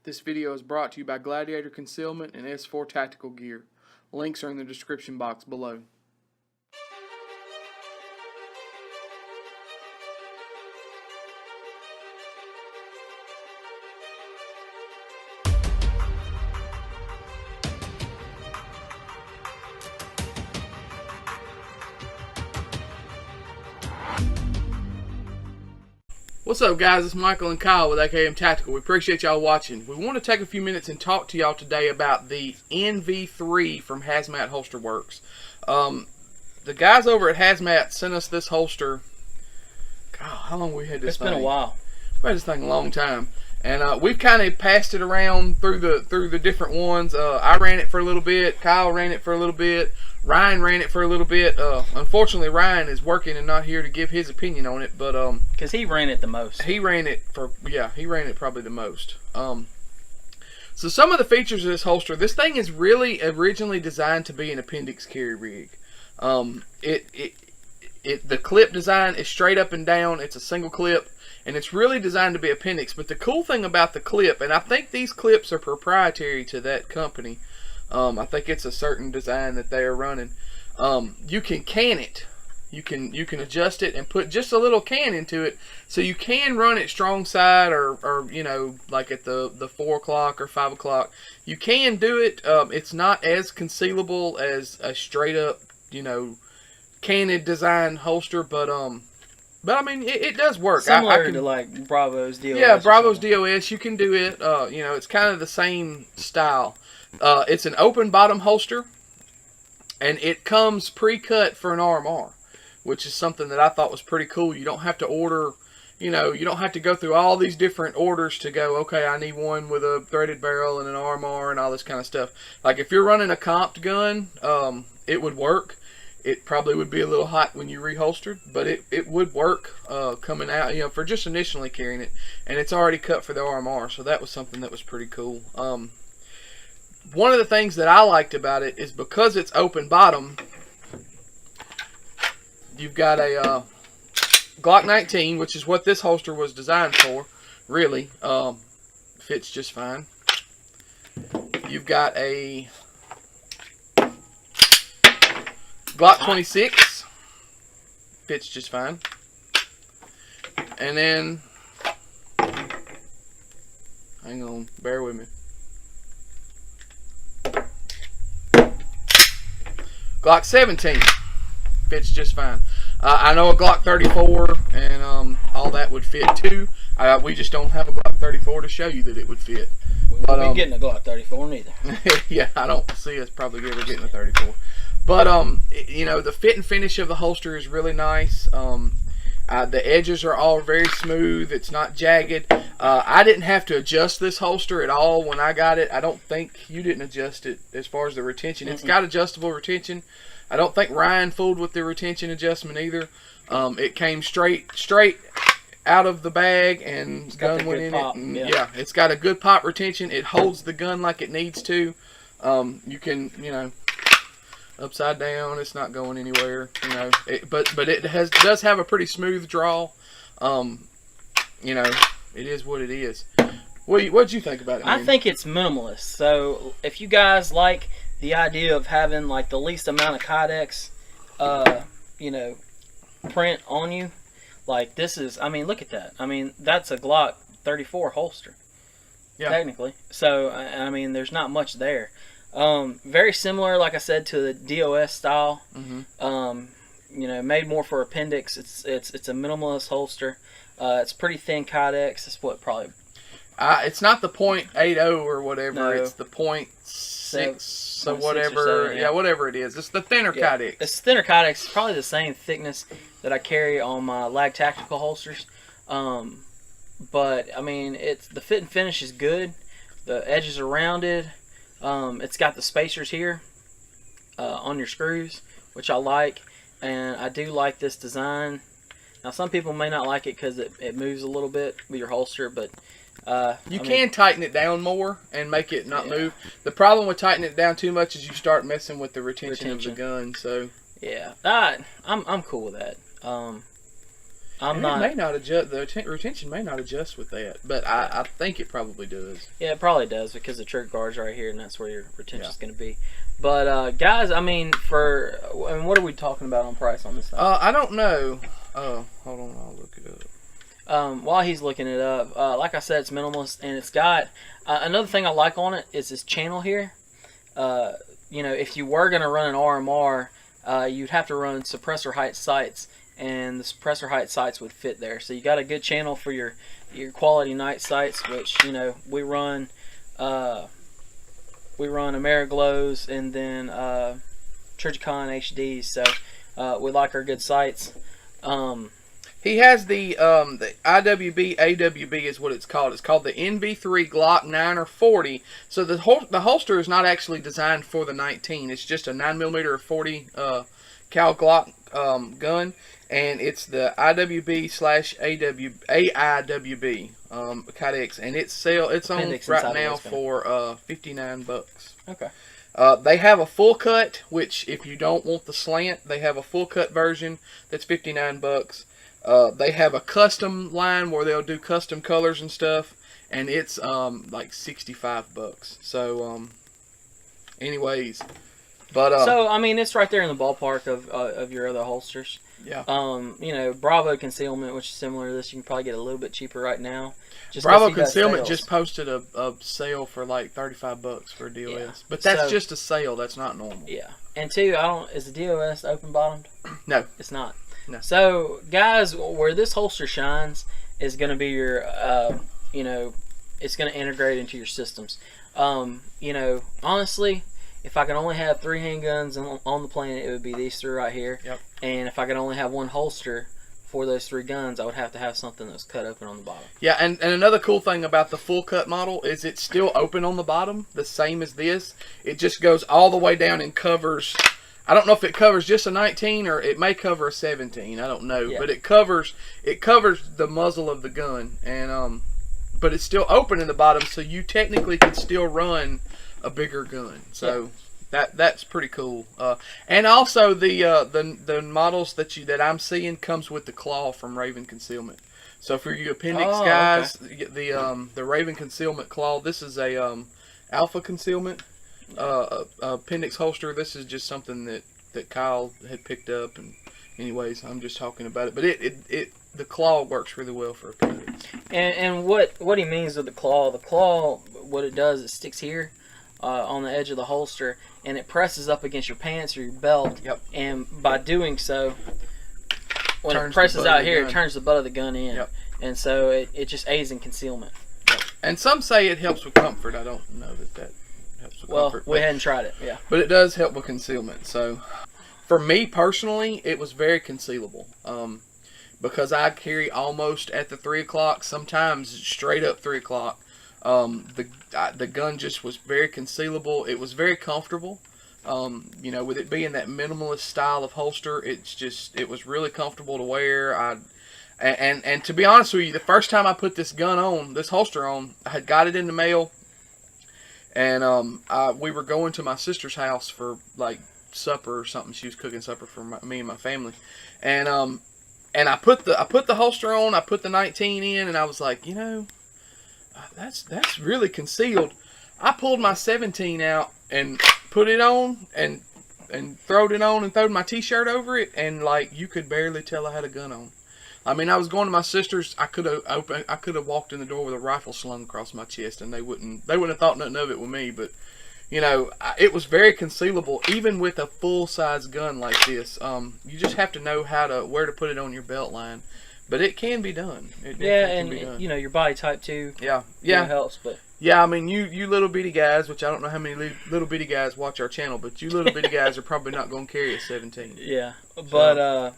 This video is brought to you by Gladiator Concealment and S4 Tactical Gear. Links are in the description box below. What's up, guys? It's Michael and Kyle with AKM Tactical. We appreciate y'all watching. We want to take a few minutes and talk to y'all today about the NV3 from Hazmat Holster Works. The guys over at Hazmat sent us this holster. God, how long have we had this thing? It's been a while. We've had this thing a long time. And we've kind of passed it around through the different ones. I ran it for a little bit. Kyle ran it for a little bit. Ryan ran it for a little bit. Unfortunately, Ryan is working and not here to give his opinion on it, but because he ran it the most. He ran it probably the most. So some of the features of this holster, this thing is really originally designed to be an appendix carry rig. The clip design is straight up and down. It's a single clip, and it's really designed to be appendix. But the cool thing about the clip, and I think these clips are proprietary to that company. I think it's a certain design that they are running. You can can it. You can adjust it and put just a little can into it, so you can run it strong side or you know, like at the 4 o'clock or 5 o'clock. You can do it. It's not as concealable as a straight up, you know, canned design holster, but I mean, it does work. Similar to like Bravo's DOS. Yeah, Bravo's DOS. You can do it. You know, it's kind of the same style. It's an open bottom holster, and it comes pre-cut for an RMR, which is something that I thought was pretty cool. You don't have to order, you know, you don't have to go through all these different orders to go, okay, I need one with a threaded barrel and an RMR and all this kind of stuff. Like if you're running a comped gun, it would work. It probably would be a little hot when you reholstered, but it would work coming out, you know, for just initially carrying it. And it's already cut for the RMR, so that was something that was pretty cool. One of the things that I liked about it is because it's open bottom, you've got a Glock 19, which is what this holster was designed for, really. Fits just fine. You've got a Glock 26, fits just fine. And then, hang on, bear with me. Glock 17 fits just fine. I know a Glock 34 and all that would fit too. We just don't have a Glock 34 to show you that it would fit. We won't be getting a Glock 34 neither. Yeah, I don't see us probably ever getting a 34. But you know, the fit and finish of the holster is really nice. The edges are all very smooth. It's not jagged. I didn't have to adjust this holster at all when I got it. I don't think you didn't adjust it as far as the retention. It's got adjustable retention. I don't think Ryan fooled with the retention adjustment either. It came straight out of the bag, and the gun went in it. And yeah, it's got a good pop retention. It holds the gun like it needs to. You can, you know, upside down, it's not going anywhere, you know. But it does have a pretty smooth draw. You know, it is what it is. What'd you think about it, man? I think it's minimalist. So if you guys like the idea of having like the least amount of Kydex, you know, print on you, like this is, I mean, look at that. I mean, that's a Glock 34 holster, technically. So I mean, there's not much there. Very similar, like I said, to the DOS style. You know, made more for appendix. It's a minimalist holster. It's pretty thin Kydex. It's what, probably. It's not the .80 or whatever. No. It's the .6 so whatever. 7, yeah, whatever it is. It's the thinner Kydex. It's thinner Kydex. It's probably the same thickness that I carry on my Lag Tactical holsters. But I mean, the fit and finish is good. The edges are rounded. It's got the spacers here on your screws, which I like, and I do like this design. Now, some people may not like it because it moves a little bit with your holster, but you can tighten it down more and make it not move. The problem with tightening it down too much is you start messing with the retention of the gun. So yeah, I'm cool with that. I'm and not. It may not adjust. The retention may not adjust with that, but I think it probably does. Yeah, it probably does because the trigger guard's right here, and that's where your retention's going to be. But guys, I mean, what are we talking about on price on this thing? I don't know. Hold on, I'll look it up. While he's looking it up, like I said, it's minimalist, and it's got another thing I like on it is this channel here. If you were going to run an RMR, you'd have to run suppressor height sights, and the suppressor height sights would fit there. So you got a good channel for your quality night sights, which we run Ameriglows and then Trijicon HDs. So we like our good sights. He has the IWB AWB is what it's called. It's called the NV2 Glock 9 or 40. So the holster is not actually designed for the 19. It's just a 9mm or 40 cal Glock gun, and it's the IWB/AIWB Kydex, and it's on right now for $59. Okay. They have a full cut, which if you don't want the slant, they have a full cut version that's $59. They have a custom line where they'll do custom colors and stuff, and it's like $65. So anyways, but so I mean, it's right there in the ballpark of your other holsters. Yeah. Bravo Concealment, which is similar to this, you can probably get a little bit cheaper right now. Bravo Concealment just posted a sale for like $35 for a DOS, yeah. But that's just a sale. That's not normal. Yeah. And two, is the DOS open bottomed? No, it's not. No. So, guys, where this holster shines is going to be your, it's going to integrate into your systems. Honestly, if I could only have 3 handguns on the planet, it would be these 3 right here. Yep. And if I could only have 1 holster for those 3 guns, I would have to have something that's cut open on the bottom. Yeah, and another cool thing about the full cut model is it's still open on the bottom, the same as this. It just goes all the way down and covers. I don't know if it covers just a 19 or it may cover a 17. I don't know, yeah. But it covers the muzzle of the gun, and but it's still open in the bottom, so you technically could still run a bigger gun. So that's pretty cool. And also the models that I'm seeing comes with the claw from Raven Concealment. So for you appendix guys, okay. The Raven Concealment claw. This is a Alpha Concealment appendix holster. This is just something that Kyle had picked up, and anyways, I'm just talking about it. But the claw works really well for appendix. And what he means with the claw, what it does, it sticks here on the edge of the holster, and it presses up against your pants or your belt. Yep. And by doing so, when it presses out here, it turns the butt of the gun in. Yep. And so it just aids in concealment. Yep. And some say it helps with comfort. I don't know that helps with comfort. Well, we hadn't tried it, yeah. But it does help with concealment. So, for me personally, it was very concealable. Because I carry almost at the 3 o'clock, sometimes straight up 3 o'clock. The gun just was very concealable. It was very comfortable. With it being that minimalist style of holster, it was really comfortable to wear. And to be honest with you, the first time I put this holster on, I had got it in the mail, and we were going to my sister's house for like supper or something. She was cooking supper for me and my family, and I put the holster on. I put the 19 in, and I was like, that's really concealed. I pulled my 17 out and put it on and throwed it on and throwed my t-shirt over it, and like you could barely tell I had a gun on. I mean, I was going to my sister's. I could have walked in the door with a rifle slung across my chest, and they wouldn't have thought nothing of it with me. But it was very concealable, even with a full size gun like this. You just have to know where to put it on your belt line. But it can be done. Your body type too. Yeah, helps. But yeah, I mean, you little bitty guys, which I don't know how many little bitty guys watch our channel, but you little bitty guys are probably not going to carry a 17. Yeah, but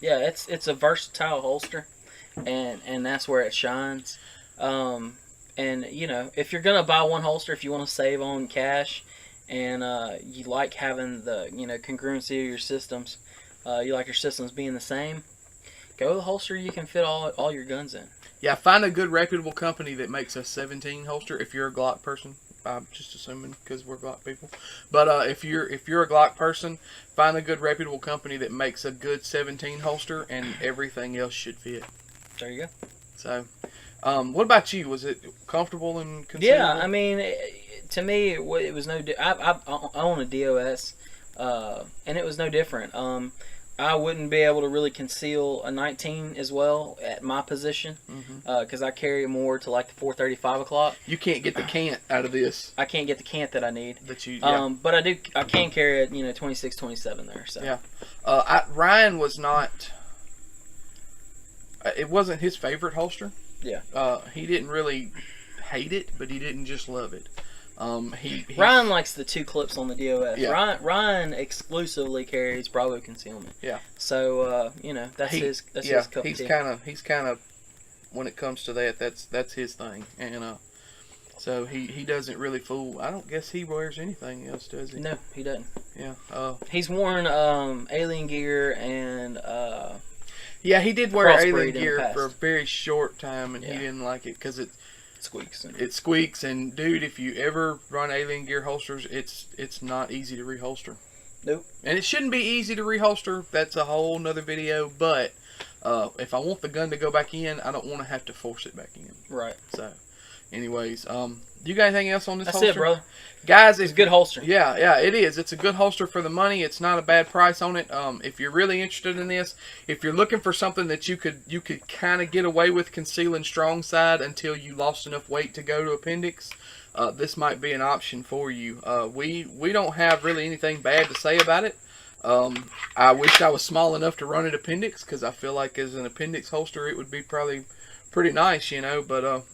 it's a versatile holster, and that's where it shines. And if you're gonna buy one holster, if you want to save on cash, and you like having the congruency of your systems, you like your systems being the same, go with a holster you can fit all your guns in. Yeah, find a good reputable company that makes a 17 holster if you're a Glock person. I'm just assuming because we're Glock people. But if you're a Glock person, find a good reputable company that makes a good 17 holster, and everything else should fit. There you go. So, what about you? Was it comfortable and concealable? Yeah, I mean, to me, it was no. I own a DOS, and it was no different. I wouldn't be able to really conceal a 19 as well at my position, because I carry it more to like the 435 o'clock. You can't get the cant out of this. I can't get the cant that I need. That you, yeah. But I can carry it, 26, 27 there. So yeah. Ryan was not. It wasn't his favorite holster. Yeah. He didn't really hate it, but he didn't just love it. Ryan likes the 2 clips on the DOS. Yeah. Ryan exclusively carries Bravo concealment. Yeah. So that's his cup of he's tea. kind of when it comes to that, that's his thing, and so he doesn't really fool. I don't guess he wears anything else, does he? No, he doesn't. Yeah. He's worn alien gear and yeah, he did wear alien the gear for a very short time, and Yeah. he didn't like it because it squeaks. It squeaks, and dude, if you ever run alien gear holsters, it's not easy to reholster. Nope. And it shouldn't be easy to reholster. That's a whole nother video. But if I want the gun to go back in, I don't want to have to force it back in. Right. So, anyways, you got anything else on this That's holster? it, brother. Guys, it's a good holster. Yeah, it is. It's a good holster for the money. It's not a bad price on it. If you're really interested in this, if you're looking for something that you could kind of get away with concealing strong side until you lost enough weight to go to appendix, this might be an option for you. We don't have really anything bad to say about it. I wish I was small enough to run an appendix, because I feel like as an appendix holster it would be probably pretty nice, but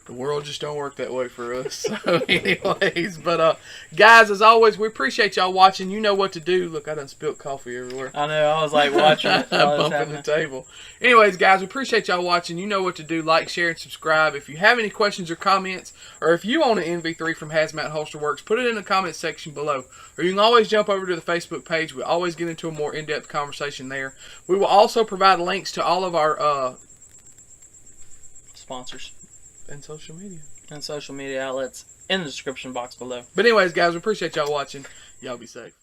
the world just don't work that way for us. So anyways, but guys, as always, we appreciate y'all watching. You know what to do. Look, I done spilled coffee everywhere. I know. I was like watching it. Bumping the table. Anyways, guys, we appreciate y'all watching. You know what to do. Like, share, and subscribe. If you have any questions or comments, or if you own an NV3 from Hazmat Holster Works, put it in the comment section below. Or you can always jump over to the Facebook page. We always get into a more in-depth conversation there. We will also provide links to all of our sponsors and social media outlets in the description box below. But anyways, guys, we appreciate y'all watching. Y'all be safe.